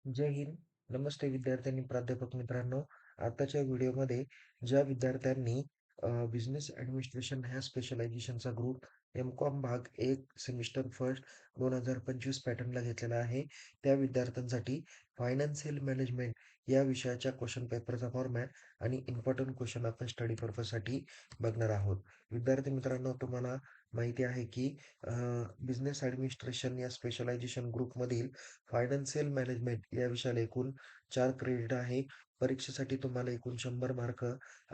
जय हिंद. नमस्ते विद्यार्थ्यांनी, प्राध्यापक मित्रांनो. आताच्या व्हिडिओमध्ये ज्या विद्यार्थ्यांनी बिझनेस ॲडमिनिस्ट्रेशन ह्या स्पेशलायझेशनचा ग्रुप एम.कॉम भाग 1 सेमिस्टर फर्स्ट 2025 पॅटर्नला घेतलेला आहे, त्या विद्यार्थ्यांसाठी फायनान्शियल मॅनेजमेंट या विषयाच्या क्वेश्चन पेपरचा फॉर्मॅट आणि इम्पॉर्टंट क्वेश्चन आपण स्टडी पर्पजसाठी बघणार आहोत. विद्यार्थी मित्रांनो, तुम्हाला माहिती आहे की बिझनेस ॲडमिनिस्ट्रेशन या स्पेशलायझेशन ग्रुपमधील फायनान्शियल मॅनेजमेंट या विषयाला एकूण 4 क्रेडिट आहे. परीक्षेसाठी तुम्हाला एकूण 100 मार्क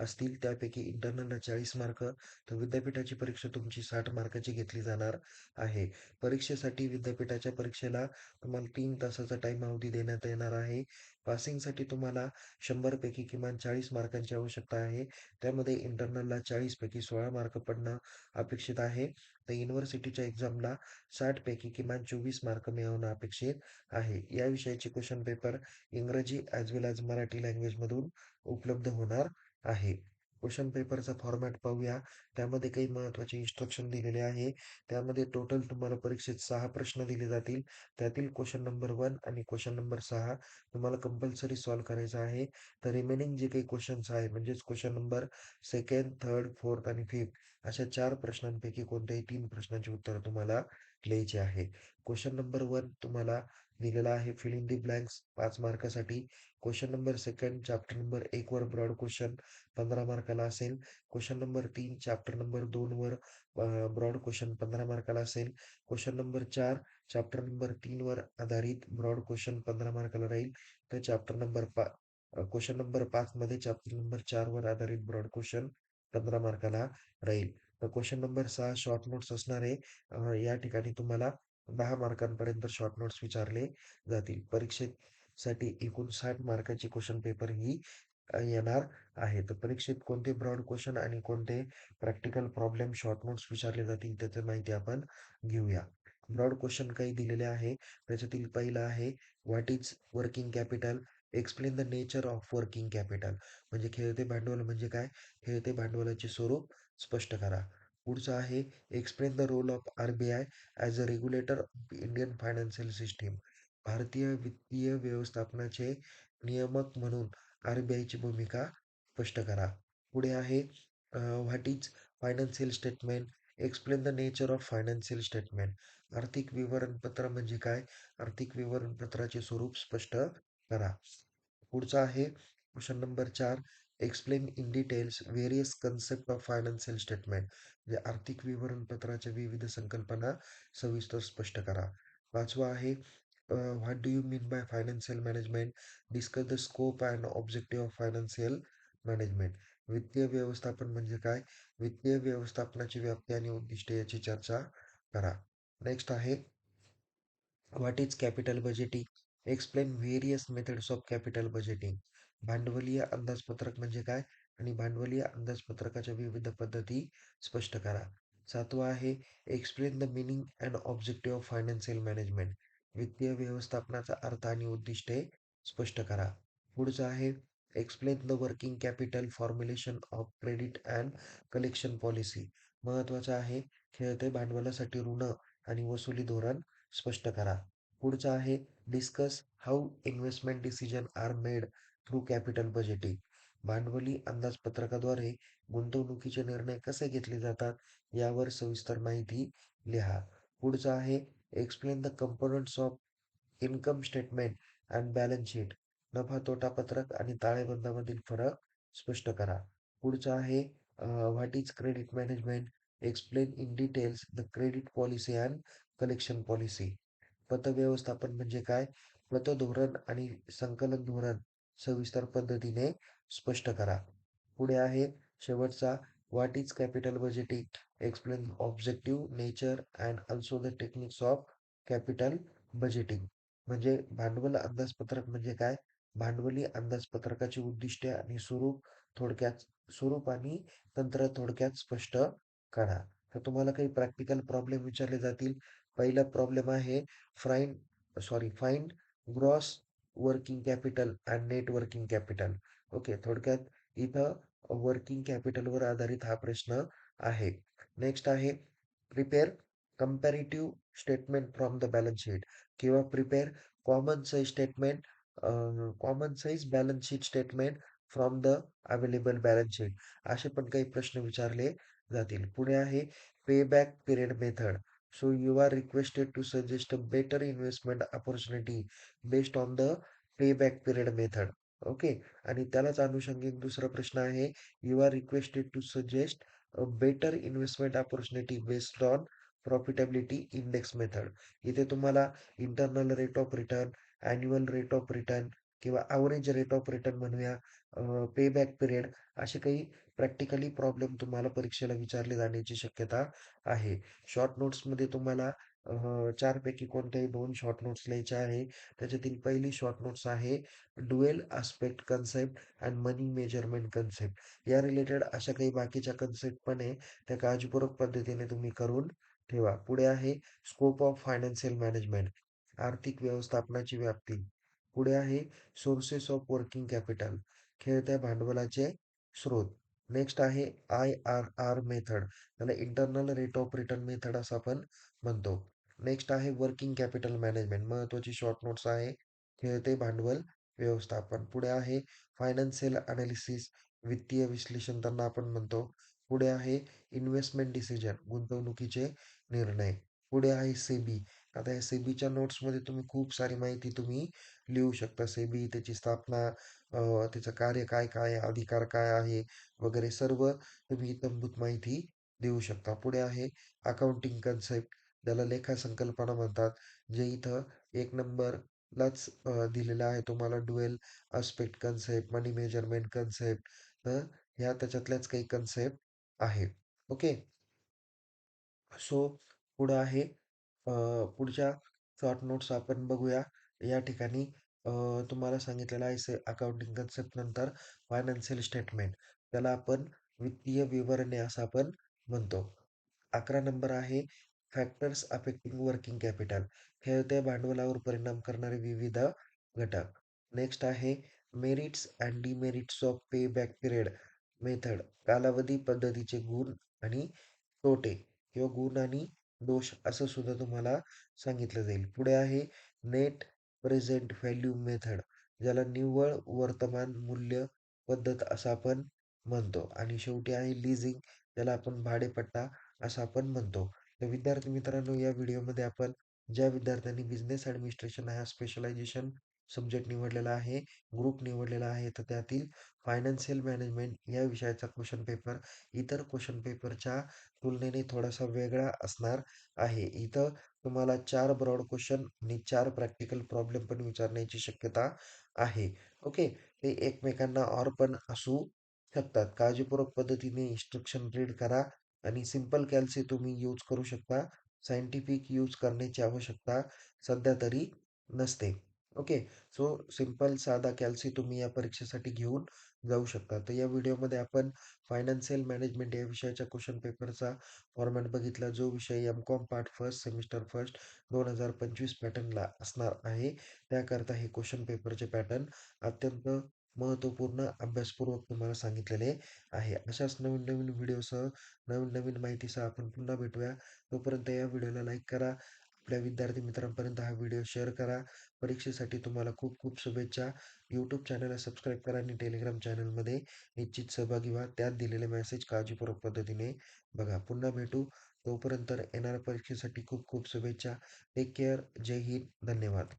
असतील. त्यापैकी इंटरनलला 40 मार्क, तर विद्यापीठाची परीक्षा तुमची 60 मार्काची घेतली जाणार आहे. परीक्षेसाठी विद्यापीठाच्या परीक्षेला तुम्हाला 3 तासाचा टाईमावधी देण्यात येणार आहे. पासिंगसाठी तुम्हाला 100 पैकी किमान 40 मार्कांची आवश्यकता आहे. त्यामध्ये इंटरनलला 40 पैकी 16 मार्क पडणं अपेक्षित आहे. तर युनिव्हर्सिटीच्या एक्झामला 60 पैकी किमान 24 मार्क मिळवणं अपेक्षित आहे. या विषयाचे क्वेश्चन पेपर इंग्रजी ॲज वेल ॲज मराठी लँग्वेजमधून उपलब्ध होणार आहे. क्वेश्चन पेपरचा फॉर्मॅट पाहूया. त्यामध्ये काही महत्त्वाचे इन्स्ट्रक्शन दिलेले आहे. त्यामध्ये टोटल तुम्हाला परीक्षेत 6 प्रश्न दिले जातील. त्यातील क्वेश्चन नंबर 1 आणि क्वेश्चन नंबर 6 तुम्हाला कंपल्सरी सॉल्व्ह करायचा आहे. तर रिमेनिंग जे काही क्वेश्चन्स आहे, म्हणजेच question number 2nd, 3rd, 4th आणि 5th अशा 4 प्रश्नांपैकी कोणत्याही 3 प्रश्नांची उत्तरं तुम्हाला लिहायची आहे. क्वेश्चन नंबर 1 तुम्हाला दिलेला आहे फिल इन दी ब्लँक्स 5 मार्कासाठी. क्वेश्चन नंबर 2 चॅप्टर नंबर 1 वर ब्रॉड क्वेश्चन 15 मार्काला असेल. क्वेश्चन नंबर 3 चॅप्टर नंबर 2 वर ब्रॉड क्वेश्चन 15 मार्काला असेल. क्वेश्चन नंबर 4 चॅप्टर नंबर 3 वर आधारित ब्रॉड क्वेश्चन 15 मार्काला राहील. तर क्वेश्चन नंबर 5 मध्ये चॅप्टर नंबर 4 वर आधारित ब्रॉड क्वेश्चन 15 मार्काला राहील. तर क्वेश्चन नंबर 6 शॉर्ट नोट्स असणार आहे. या ठिकाणी तुम्हाला 10 मार्कांपर्यंत शॉर्ट नोट्स विचारले जातील. परीक्षेसाठी एकूण 60 मार्काची क्वेश्चन पेपर ही येणार आहे. तर परीक्षेत कोणते ब्रॉड क्वेश्चन आणि कोणते प्रॅक्टिकल प्रॉब्लेम शॉर्ट नोट्स विचारले जातील त्याची माहिती आपण घेऊया. ब्रॉड क्वेश्चन काही दिलेले आहे. त्याच्यातील पहिला आहे, what is working capital? Explain the nature of working capital. म्हणजे खेळते भांडवल म्हणजे काय? खेळते भांडवलाचे स्वरूप स्पष्ट करा. पुढचं आहे, explain the role of RBI as a regulator of Indian financial system. भारतीय वित्तीय व्यवस्थापनाचे नियामक म्हणून आर-बी-आयची भूमिका स्पष्ट करा. पुढे आहे, what is financial statement? Explain the nature of financial statement. आर्थिक विवरणपत्र म्हणजे काय? आर्थिक विवरणपत्राचे स्वरूप स्पष्ट करा. पुढचा आहे question number 4, explain in details various concept of financial statement. म्हणजे आर्थिक विवरणपत्राच्या विविध संकल्पना सविस्तर स्पष्ट करा. पाचवा आहे, what do you mean by financial management? Discuss the scope and objective of financial management. वित्तीय व्यवस्थापन म्हणजे काय? वित्तीय व्यवस्थापनाची व्याप्ती आणि उद्दिष्टे याची चर्चा करा. नेक्स्ट आहे, what is capital budgeting? Explain various methods of capital budgeting. भांडवलीय अंदाजपत्रक म्हणजे काय आणि भांडवलीय अंदाजपत्रकाच्या विविध पद्धती स्पष्ट करा. सातवा आहे, explain the meaning and objective of financial management. वित्तीय व्यवस्थापनाचा अर्थ आणि उद्दिष्टे स्पष्ट करा. पुढचं आहे, explain the working capital formulation of credit and collection policy. महत्त्वाचं आहे, खेळते भांडवलासाठी ऋण आणि वसुली धोरण स्पष्ट करा. पुढचं आहे, discuss how investment decision are made through capital budgeting. भांडवली अंदाजपत्रकाद्वारे गुंतवणुकीचे निर्णय कसे घेतले जातात यावर सविस्तर माहिती लिहा. पुढचं आहे, explain the components of income statement and balance sheet. नफा तोटा पत्रक आणि ताळेबंदामधील फरक स्पष्ट करा. पुढचं आहे, what is credit management? Explain in details the credit policy and collection policy. पतव्यवस्थापन म्हणजे काय? पतधोरण आणि संकलन धोरण सविस्तर पद्धतीने स्पष्ट करा. पुढे आहे शेवटचा, what is capital budgeting? Explain objective, nature and also the techniques of capital budgeting. म्हणजे भांडवल अंदाजपत्रक म्हणजे काय? भांडवली अंदाजपत्रकाची उद्दिष्टे आणि स्वरूप आणि तंत्र थोडक्यात स्पष्ट करा. तर तुम्हाला काही प्रॅक्टिकल प्रॉब्लेम विचारले जातील. पहिला प्रॉब्लेम आहे, find gross working capital and net working capital. Okay, थोडक्यात इथं वर्किंग कॅपिटलवर आधारित हा प्रश्न आहे. नेक्स्ट आहे, prepare comparative statement from the balance sheet किंवा prepare common size statement common size balance sheet statement from the available balance sheet. असे पण काही प्रश्न विचारले जातील. पुढे आहे pay back period method. So you are requested to suggest a better investment opportunity based on the pay back period method. Okay. आणि त्यालाच अनुषंगिक दुसरा प्रश्न आहे, you are requested to suggest a better investment opportunity based on profitability index method. इथे तुम्हाला internal rate of return, annual rate of return किंवा average rate of return म्हणूया, पे बॅक पिरियड, असे काही प्रॅक्टिकली प्रॉब्लेम तुम्हाला परीक्षेला विचारले जाण्याची शक्यता आहे. शॉर्ट नोट्समध्ये तुम्हाला 4 पैकी कोणत्याही 2 शॉर्ट नोट्स लिहायच्या आहे. त्याच्यातील पहिली शॉर्ट नोट्स आहे dual aspect concept and money measurement concept. या रिलेटेड अशा काही बाकीच्या कन्सेप्ट पण आहे, त्या काळजीपूर्वक पद्धतीने तुम्ही करून ठेवा. पुढे आहे स्कोप ऑफ फायनान्शियल मॅनेजमेंट, आर्थिक व्यवस्थापनाची व्याप्ती. पुढे आहे सोर्सेस ऑफ वर्किंग कॅपिटल, खेळत्या भांडवलाचे स्रोत. नेक्स्ट आहे IRR मेथड, त्याला internal rate of return method असं आपण म्हणतो. नेक्स्ट आहे वर्किंग कॅपिटल मॅनेजमेंट, महत्त्वाची शॉर्ट नोट्स आहे खेळते भांडवल व्यवस्थापन. पुढे आहे फायनान्शियल अनालिसिस, वित्तीय विश्लेषण त्यांना आपण म्हणतो. पुढे आहे इन्व्हेस्टमेंट डिसिजन, गुंतवणुकीचे निर्णय. पुढे आहे सेबी. आता या सेबीच्या नोट्समध्ये तुम्ही खूप सारी माहिती तुम्ही लिहू शकता. सेबी, त्याची स्थापना, त्याचं कार्य काय काय आहे, अधिकार काय आहे वगैरे सर्व तुम्ही इत्थंभूत माहिती देऊ शकता. पुढे आहे अकाउंटिंग कन्सेप्ट, ज्याला लेखा संकल्पना म्हणतात, जे इथं 1 नंबरलाच दिलेलं आहे तुम्हाला. ड्युअल आस्पेक्ट कन्सेप्ट, मनी मेजरमेंट कन्सेप्ट, तर ह्या त्याच्यातल्याच काही कन्सेप्ट आहेत. ओके. सो पुढं आहे, पुढच्या शॉर्ट नोट्स आपण बघूया. या ठिकाणी अ, तुम्हाला सांगितलेलं आहे अकाउंटिंग कन्सेप्ट नंतर फायनान्शियल स्टेटमेंट, त्याला आपण वित्तीय विवरणे असं आपण म्हणतो. 11 नंबर आहे फॅक्टर्स अफेक्टिंग वर्किंग कॅपिटल, खेळत्या भांडवलावर परिणाम करणारे विविध घटक. नेक्स्ट आहे merits and demerits of pay back period method, कालावधी पद्धतीचे गुण आणि तोटे किंवा गुण आणि दोष असं सुद्धा तुम्हाला सांगितलं जाईल. पुढे आहे नेट प्रेझेंट व्हॅल्यू मेथड, ज्याला निव्वळ वर्तमान मूल्य पद्धत असं आपण म्हणतो. आणि शेवटी आहे लिझिंग, ज्याला आपण भाडेपट्टा असं आपण म्हणतो. तर विद्यार्थी मित्रांनो, या व्हिडिओमध्ये आपण ज्या विद्यार्थ्यांनी बिझनेस ॲडमिनिस्ट्रेशन हा स्पेशलायझेशन सब्जेक्ट निवडलेला आहे, ग्रुप निवडलेला आहे, तर त्यातील फायनान्शियल मॅनेजमेंट या विषयाचा क्वेश्चन पेपर इतर क्वेश्चन पेपरच्या तुलनेने थोडासा वेगळा असणार आहे. इथं तुम्हाला 4 ब्रॉड क्वेश्चन आणि 4 प्रॅक्टिकल प्रॉब्लेम पण विचारण्याची शक्यता आहे. ओके. ते एकमेकांना ऑर पण असू शकतात. काळजीपूर्वक पद्धतीने इन्स्ट्रक्शन रीड करा आणि सिंपल कॅल्सी तुम्ही यूज करू शकता. सायंटिफिक यूज करण्याची आवश्यकता सध्या तरी नसते. ओके. सो सिंपल साधा कॅल्सी तुम्ही या परीक्षेसाठी घेऊन जाऊ शकता. तर या व्हिडिओमध्ये आपण फायनान्शियल मॅनेजमेंट या विषयाच्या क्वेश्चन पेपरचा फॉर्मॅट बघितला, जो विषय M.Com part first semester first 2025 पॅटर्नला असणार आहे. त्याकरता हे क्वेश्चन पेपरचे पॅटर्न अत्यंत महत्त्वपूर्ण अभ्यासपूर्वक तुम्हाला सांगितलेले आहे. अशाच नवीन नवीन व्हिडिओसह, नवीन नवीन माहितीसह आपण पुन्हा भेटूया. तोपर्यंत या व्हिडिओला लाईक करा. आपल्या विद्यार्थी मित्रांपर्यंत हा व्हिडिओ शेअर करा. परीक्षेसाठी तुम्हाला खूप खूप शुभेच्छा. यूट्यूब चॅनलला सबस्क्राईब करा आणि टेलिग्राम चॅनलमध्ये निश्चित सहभागी व्हा. त्यात दिलेले मेसेज काळजीपूर्वक पद्धतीने बघा. पुन्हा भेटू. तोपर्यंत येणाऱ्या परीक्षेसाठी खूप खूप शुभेच्छा. Take care. जय हिंद. धन्यवाद.